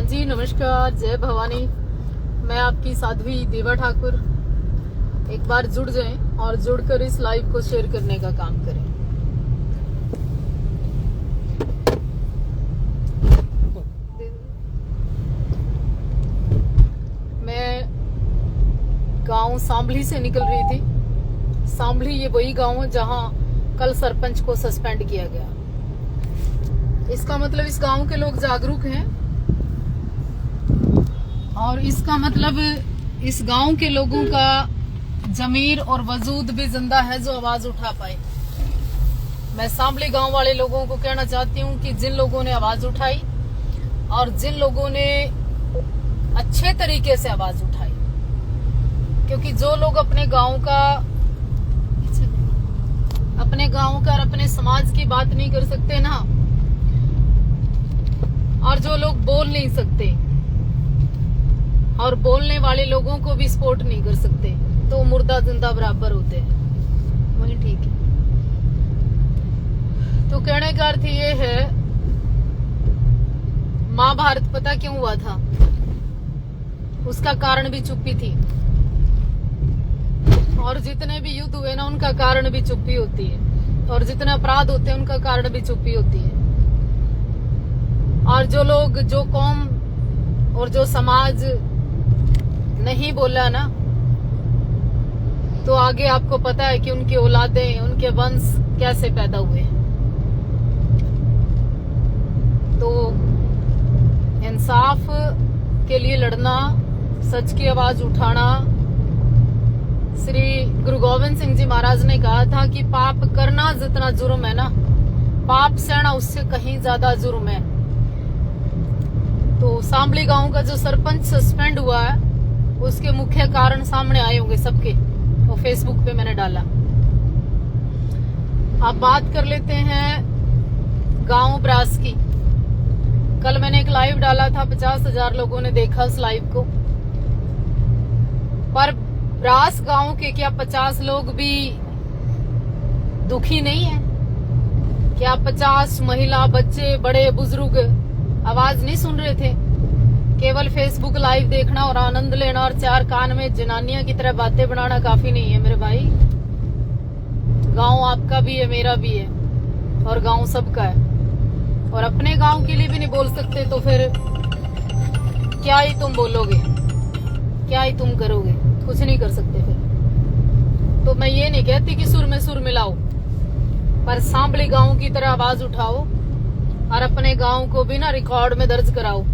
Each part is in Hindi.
जी नमस्कार, जय भवानी। मैं आपकी साध्वी देवा ठाकुर। एक बार जुड़ जाएं और जुड़कर इस लाइव को शेयर करने का काम करें। मैं गांव सांभली से निकल रही थी। सांभली ये वही गांव है जहां कल सरपंच को सस्पेंड किया गया। इसका मतलब इस गांव के लोग जागरूक हैं और इसका मतलब इस गांव के लोगों का जमीर और वजूद भी जिंदा है जो आवाज उठा पाए। मैं सांभली गांव वाले लोगों को कहना चाहती हूं कि जिन लोगों ने आवाज उठाई और जिन लोगों ने अच्छे तरीके से आवाज उठाई, क्योंकि जो लोग अपने गांव का और अपने समाज की बात नहीं कर सकते ना, और जो लोग बोल नहीं सकते और बोलने वाले लोगों को भी सपोर्ट नहीं कर सकते, तो मुर्दा जिंदा बराबर होते हैं। वही ठीक है। तो कहने का अर्थ ये है, महाभारत पता क्यों हुआ था? उसका कारण भी चुप्पी थी। और जितने भी युद्ध हुए ना, उनका कारण भी चुप्पी होती है। और जितने अपराध होते हैं, उनका कारण भी चुप्पी होती है। और जो लोग, जो कौम और जो समाज नहीं बोला ना, तो आगे आपको पता है कि उनकी औलादें, उनके वंश कैसे पैदा हुए। तो इंसाफ के लिए लड़ना, सच की आवाज उठाना। श्री गुरु गोविंद सिंह जी महाराज ने कहा था कि पाप करना जितना जुर्म है ना, पाप सहना उससे कहीं ज्यादा जुर्म है। तो सांभली गांव का जो सरपंच सस्पेंड हुआ है, उसके मुख्य कारण सामने आए होंगे सबके, और फेसबुक पे मैंने डाला। अब बात कर लेते हैं गांव ब्रास की। कल मैंने एक लाइव डाला था, 50,000 लोगों ने देखा उस लाइव को। पर ब्रास गांव के क्या 50 लोग भी दुखी नहीं है? क्या 50 महिला, बच्चे, बड़े बुजुर्ग आवाज नहीं सुन रहे थे? केवल फेसबुक लाइव देखना और आनंद लेना और चार कान में जनानियां की तरह बातें बनाना काफी नहीं है मेरे भाई। गांव आपका भी है, मेरा भी है, और गांव सबका है। और अपने गांव के लिए भी नहीं बोल सकते तो फिर क्या ही तुम बोलोगे, क्या ही तुम करोगे? कुछ नहीं कर सकते फिर। तो मैं ये नहीं कहती कि सुर में सुर मिलाओ, पर सांभली गांव की तरह आवाज उठाओ और अपने गांव को भी ना रिकॉर्ड में दर्ज कराओ।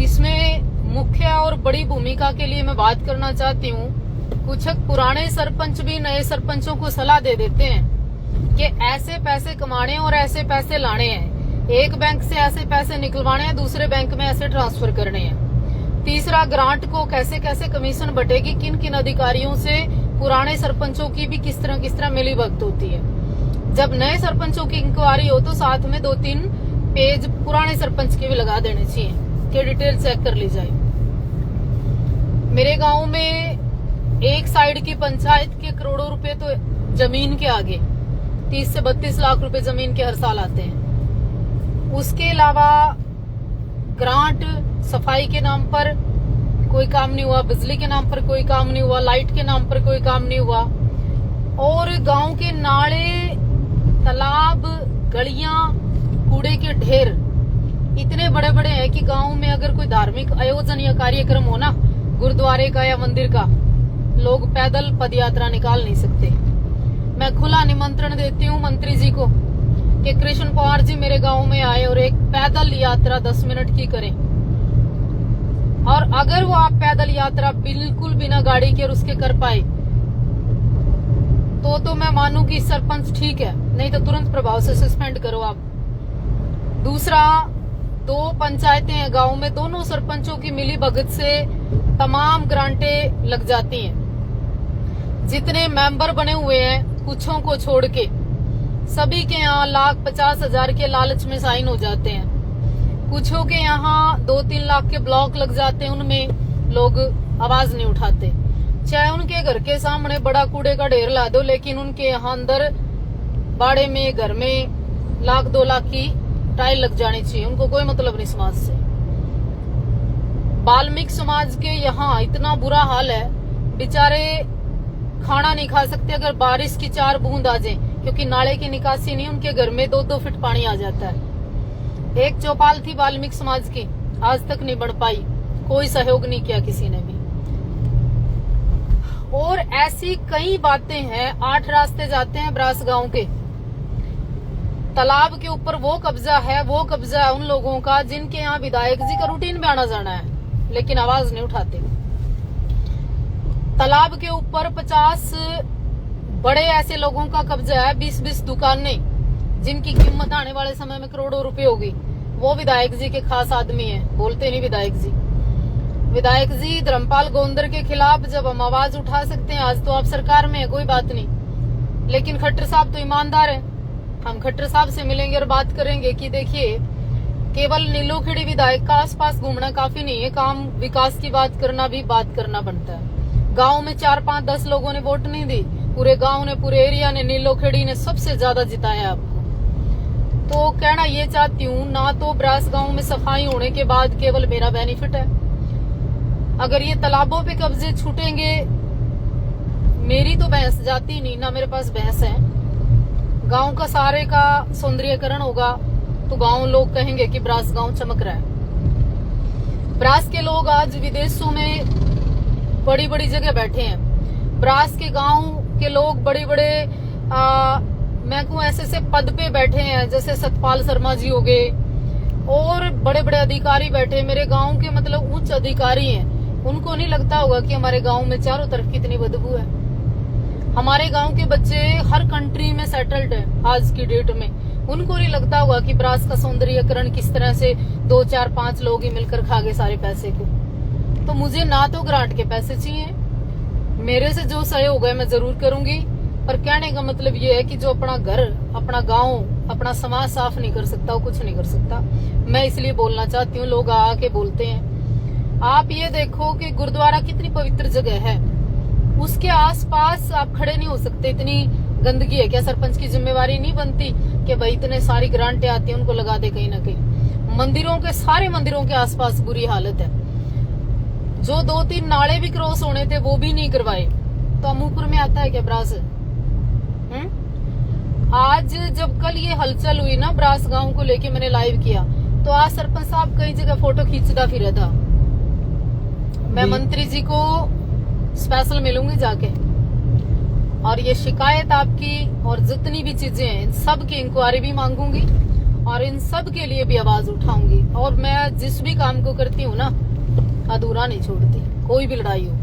इसमें मुख्य और बड़ी भूमिका के लिए मैं बात करना चाहती हूँ। कुछ पुराने सरपंच भी नए सरपंचों को सलाह दे देते हैं कि ऐसे पैसे कमाने और ऐसे पैसे लाने हैं, एक बैंक से ऐसे पैसे निकलवाने हैं, दूसरे बैंक में ऐसे ट्रांसफर करने हैं। तीसरा, ग्रांट को कैसे कैसे कमीशन बटेगी, किन किन अधिकारियों से पुराने सरपंचों की भी किस तरह मिलीभगत होती है। जब नए सरपंचों की इंक्वायरी हो तो साथ में 2-3 पेज पुराने सरपंच के भी लगा देने चाहिए कि डिटेल चेक कर ली जाए। मेरे गांव में एक साइड की पंचायत के करोड़ों रुपए तो जमीन के आगे, 30 से 32 लाख रुपए जमीन के हर साल आते हैं। उसके अलावा ग्रांट, सफाई के नाम पर कोई काम नहीं हुआ, बिजली के नाम पर कोई काम नहीं हुआ, लाइट के नाम पर कोई काम नहीं हुआ। और गांव के नाले, तालाब, गलियां, कूड़े के ढेर इतने बड़े बड़े हैं कि गांव में अगर कोई धार्मिक आयोजन या कार्यक्रम हो ना, गुरुद्वारे का या मंदिर का, लोग पैदल पद यात्रा निकाल नहीं सकते। मैं खुला निमंत्रण देती हूँ मंत्री जी को कि कृष्ण पवार जी मेरे गांव में आए और एक पैदल यात्रा 10 मिनट की करें। और अगर वो आप पैदल यात्रा बिल्कुल बिना गाड़ी के और उसके कर पाए तो मैं मानूं कि सरपंच ठीक है, नहीं तो तुरंत प्रभाव से सस्पेंड करो आप। दूसरा, 2 पंचायतें हैं गांव में, दोनों सरपंचों की मिली भगत से तमाम ग्रांटें लग जाती हैं। जितने मेंबर बने हुए हैं कुछों को छोड़ के, सभी के यहाँ 1,50,000 के लालच में साइन हो जाते हैं। कुछों के यहाँ 2-3 लाख के ब्लॉक लग जाते हैं, उनमें लोग आवाज नहीं उठाते। चाहे उनके घर के सामने बड़ा कूड़े का ढेर ला दो, लेकिन उनके यहाँ अंदर बाड़े में, घर में 1-2 लाख की टाइल लग जानी चाहिए, उनको कोई मतलब नहीं समाज से। वाल्मीकि समाज के यहाँ इतना बुरा हाल है, बेचारे खाना नहीं खा सकते अगर बारिश की 4 बूंद आ जाए, क्योंकि नाले की निकासी नहीं, उनके घर में 2-2 फीट पानी आ जाता है। एक चौपाल थी वाल्मीकि समाज की, आज तक नहीं बन पाई, कोई सहयोग नहीं किया किसी ने भी। और ऐसी कई बातें हैं। 8 रास्ते जाते हैं ब्रास गांव के, तालाब के ऊपर वो कब्जा है उन लोगों का जिनके यहाँ विधायक जी का रूटीन में आना जाना है, लेकिन आवाज नहीं उठाते। तालाब के ऊपर 50 बड़े ऐसे लोगों का कब्जा है, 20-20 दुकानें जिनकी कीमत आने वाले समय में करोड़ों रुपए होगी। वो विधायक जी के खास आदमी हैं, बोलते नहीं विधायक जी धर्मपाल गोंदर के खिलाफ जब हम आवाज उठा सकते हैं, आज तो आप सरकार में है, कोई बात नहीं, लेकिन खट्टर साहब तो ईमानदार है। हम खट्टर साहब से मिलेंगे और बात करेंगे कि देखिए, केवल नीलोखेड़ी विधायक का आसपास घूमना काफी नहीं है, काम विकास की बात करना बनता है। गांव में 4-5-10 लोगों ने वोट नहीं दी, पूरे गांव ने, पूरे एरिया ने, नीलोखेड़ी ने सबसे ज्यादा जिताया आपको। तो कहना ये चाहती हूँ, ना तो ब्रास गांव में सफाई होने के बाद केवल मेरा बेनिफिट है, अगर ये तालाबों पे कब्जे छूटेंगे, मेरी तो भैंस जाती नहीं, ना मेरे पास भैंस है। गांव का सारे का सौंदर्यीकरण होगा तो गांव लोग कहेंगे कि ब्रास गांव चमक रहा है। ब्रास के लोग आज विदेशों में बड़ी बड़ी जगह बैठे हैं। ब्रास के गांव के लोग बड़े बड़े मैं कहूं ऐसे पद पे बैठे हैं, जैसे सतपाल शर्मा जी हो गए और बड़े बड़े अधिकारी बैठे। मेरे गांव के मतलब उच्च अधिकारी हैं, उनको नहीं लगता होगा कि हमारे गांव में चारों तरफ कितनी बदबू है। हमारे गांव के बच्चे हर कंट्री में सेटल्ड है आज की डेट में, उनको नहीं लगता होगा कि ब्रास का सौंदर्यीकरण किस तरह से 2-4-5 लोग ही मिलकर खा गए सारे पैसे को। तो मुझे ना तो ग्रांट के पैसे चाहिए, मेरे से जो सहयोग है मैं जरूर करूंगी, पर कहने का मतलब ये है कि जो अपना घर, अपना गांव, अपना समाज साफ नहीं कर सकता, वो कुछ नहीं कर सकता। मैं इसलिए बोलना चाहती हूँ, लोग आके बोलते हैं। आप ये देखो कि गुरुद्वारा कितनी पवित्र जगह है, उसके आसपास आप खड़े नहीं हो सकते, इतनी गंदगी है। क्या सरपंच की जिम्मेवारी नहीं बनती कि भाई इतने सारी ग्रांटें आती हैं, उनको लगा दे कहीं ना कहीं। मंदिरों के, सारे मंदिरों के आसपास बुरी हालत है। जो 2-3 नाले भी क्रॉस होने थे वो भी नहीं करवाए, तो अमूपुर में आता है क्या ब्रास? आज जब कल ये हलचल हुई ना ब्रास गांव को लेके, मैंने लाइव किया, तो आज सरपंच साहब कई जगह फोटो खींचता फिर था। मैं मंत्री जी को स्पेशल मिलूंगी जाके, और ये शिकायत आपकी और जितनी भी चीजें हैं, इन सब की इंक्वायरी भी मांगूंगी और इन सब के लिए भी आवाज उठाऊंगी। और मैं जिस भी काम को करती हूँ ना, अधूरा नहीं छोड़ती। कोई भी लड़ाई हो,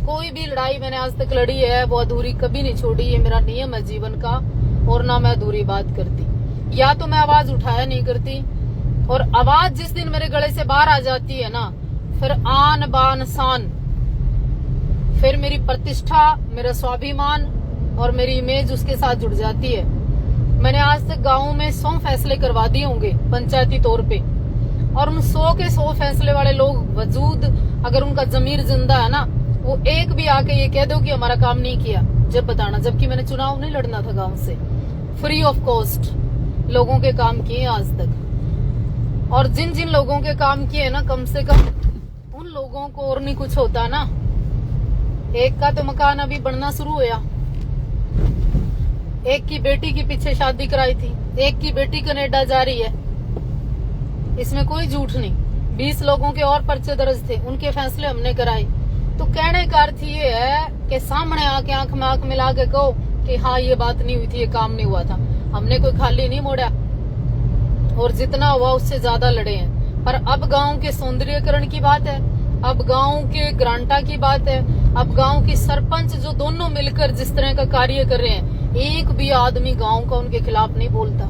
कोई भी लड़ाई मैंने आज तक लड़ी है, वो अधूरी कभी नहीं छोड़ी। ये मेरा नियम है जीवन का, और ना मैं अधूरी बात करती। या तो मैं आवाज उठाया नहीं करती, और आवाज जिस दिन मेरे गले से बाहर आ जाती है ना, फिर आन बान शान, फिर मेरी प्रतिष्ठा, मेरा स्वाभिमान और मेरी इमेज उसके साथ जुड़ जाती है। मैंने आज तक गाँव में 100 फैसले करवा दिए होंगे पंचायती तौर पे, और उन 100 के 100 फैसले वाले लोग वजूद, अगर उनका जमीर जिंदा है ना, वो एक भी आके ये कह दो कि हमारा काम नहीं किया, जब बताना। जबकि मैंने चुनाव नहीं लड़ना था गांव से, फ्री ऑफ कॉस्ट लोगों के काम किए आज तक। और जिन जिन लोगों के काम किए ना, कम से कम उन लोगों को और नहीं कुछ होता ना। एक का तो मकान अभी बनना शुरू हुआ, एक की बेटी के पीछे शादी कराई थी, एक की बेटी कनाडा जा रही है, इसमें कोई झूठ नहीं। 20 लोगों के और पर्चे दर्ज थे, उनके फैसले हमने कराए। तो कहने का अर्थ ये है कि सामने आके आंख में आंख मिला के कहो कि हाँ ये बात नहीं हुई थी, ये काम नहीं हुआ था। हमने कोई खाली नहीं मोड़ा, और जितना हुआ उससे ज्यादा लड़े हैं। पर अब गांव के सौंदर्यीकरण की बात है, अब गांव के ग्रांटा की बात है, अब गांव की सरपंच जो दोनों मिलकर जिस तरह का कार्य कर रहे हैं, एक भी आदमी गांव का उनके खिलाफ नहीं बोलता,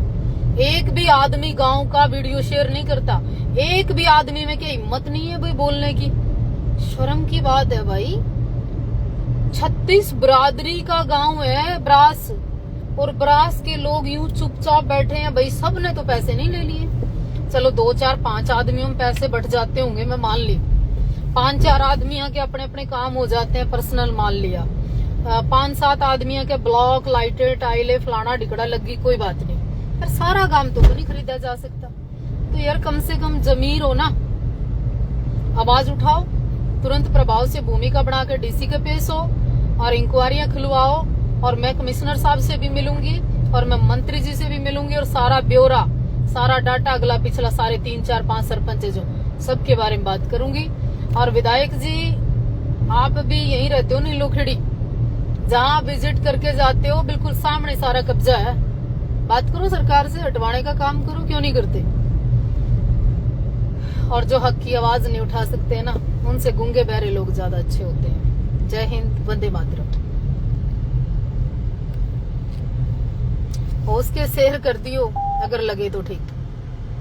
एक भी आदमी गांव का वीडियो शेयर नहीं करता, एक भी आदमी में क्या हिम्मत नहीं है भाई बोलने की। शर्म की बात है भाई। 36 बिरादरी का गांव है ब्रास, और ब्रास के लोग यूं चुपचाप बैठे हैं। भाई सबने तो पैसे नहीं ले लिए, चलो 2-4-5 आदमियों में पैसे बढ़ जाते होंगे, मैं मान ली। 5-4 आदमियों के अपने अपने काम हो जाते हैं, पर्सनल मान लिया। 5-7 आदमियों के ब्लॉक, लाइटें, टाइलें, फलाना ढिकड़ा लगी, कोई बात नहीं। पर सारा काम तो नहीं खरीदा जा सकता। तो यार कम से कम जमीर हो ना, आवाज उठाओ, तुरंत प्रभाव से भूमिका बनाकर डीसी के पेश हो और इंक्वायरियां खुलवाओ। और मैं कमिश्नर साहब से भी मिलूंगी और मैं मंत्री जी से भी मिलूंगी और सारा ब्यौरा, सारा डाटा, अगला पिछला सारे 3 4 5 सरपंच जो सबके बारे में बात करूंगी। और विधायक जी आप भी यहीं रहते हो नीलोखेड़ी, जहां विजिट करके जाते हो बिल्कुल सामने सारा कब्जा है। बात करो सरकार से, हटवाने का काम करो, क्यों नहीं करते। और जो हक की आवाज नहीं उठा सकते हैं ना, उनसे गूंगे बहरे लोग ज्यादा अच्छे होते हैं। जय हिंद, वंदे मातरम। हो उसके शेयर कर दियो अगर लगे तो ठीक।